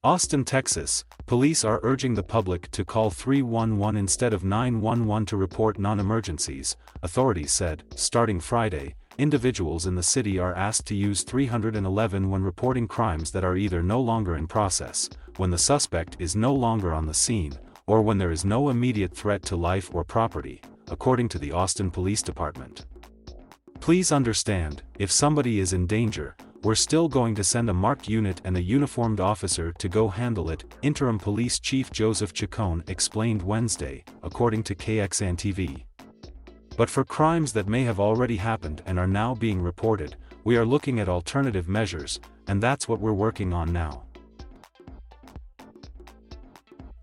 Austin, Texas, police are urging the public to call 311 instead of 911 to report non-emergencies, authorities said. Starting Friday, individuals in the city are asked to use 311 when reporting crimes that are either no longer in process, when the suspect is no longer on the scene, or when there is no immediate threat to life or property, according to the Austin Police Department. Please understand, if somebody is in danger, we're still going to send a marked unit and a uniformed officer to go handle it, Interim Police Chief Joseph Chacon explained Wednesday, according to KXAN-TV. But for crimes that may have already happened and are now being reported, we are looking at alternative measures, and that's what we're working on now.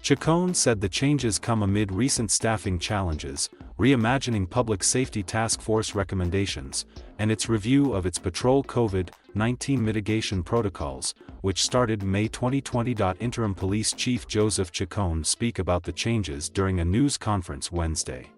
Chacon said the changes come amid recent staffing challenges, reimagining public safety task force recommendations, and its review of its patrol COVID-19 mitigation protocols, which started May 2020. Interim Police Chief Joseph Chacon spoke about the changes during a news conference Wednesday.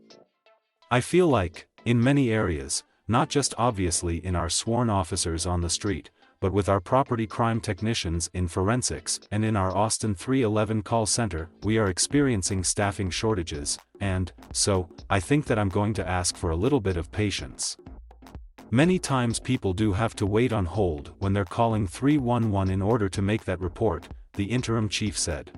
I feel like, in many areas, not just obviously in our sworn officers on the street, but with our property crime technicians in forensics and in our Austin 311 call center, we are experiencing staffing shortages, and, so, I think that I'm going to ask for a little bit of patience. Many times people do have to wait on hold when they're calling 311 in order to make that report, the interim chief said.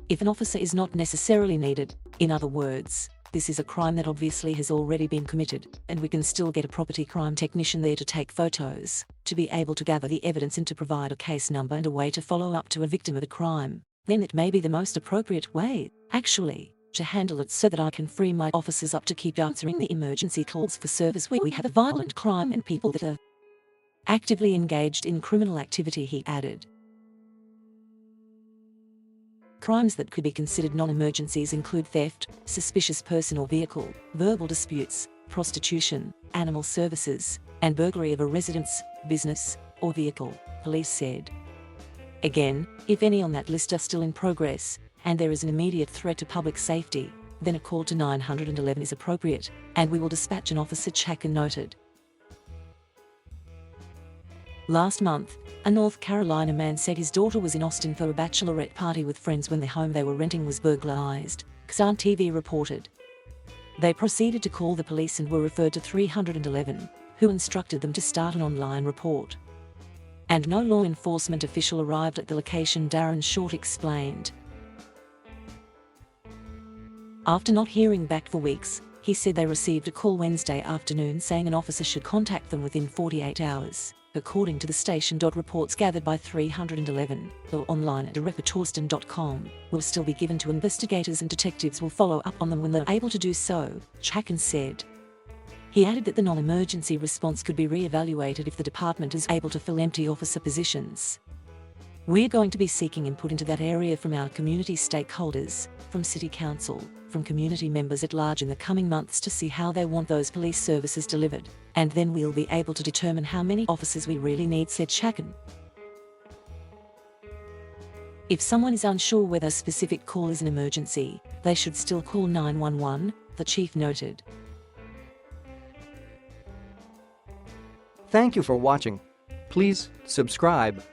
If an officer is not necessarily needed, in other words, this is a crime that obviously has already been committed, and we can still get a property crime technician there to take photos, to be able to gather the evidence and to provide a case number and a way to follow up to a victim of a crime, then it may be the most appropriate way, actually, to handle it so that I can free my officers up to keep answering the emergency calls for service where we have a violent crime and people that are actively engaged in criminal activity, he added. Crimes that could be considered non-emergencies include theft, suspicious person or vehicle, verbal disputes, prostitution, animal services, and burglary of a residence, business, or vehicle, police said. Again, if any on that list are still in progress, and there is an immediate threat to public safety, then a call to 911 is appropriate, and we will dispatch an officer, Chacon noted. Last month, a North Carolina man said his daughter was in Austin for a bachelorette party with friends when the home they were renting was burglarized, KXAN-TV reported. They proceeded to call the police and were referred to 311, who instructed them to start an online report. And no law enforcement official arrived at the location, Darren Short explained. After not hearing back for weeks, he said they received a call Wednesday afternoon saying an officer should contact them within 48 hours. According to the station. Reports gathered by 311, or online at reportausten.com, will still be given to investigators and detectives will follow up on them when they're able to do so, Chacon said. He added that the non-emergency response could be re-evaluated if the department is able to fill empty officer positions. We're going to be seeking input into that area from our community stakeholders, from City Council, from community members at large in the coming months to see how they want those police services delivered, and then we'll be able to determine how many officers we really need, said Chacon. If someone is unsure whether a specific call is an emergency, they should still call 911, the chief noted. Thank you for watching. Please subscribe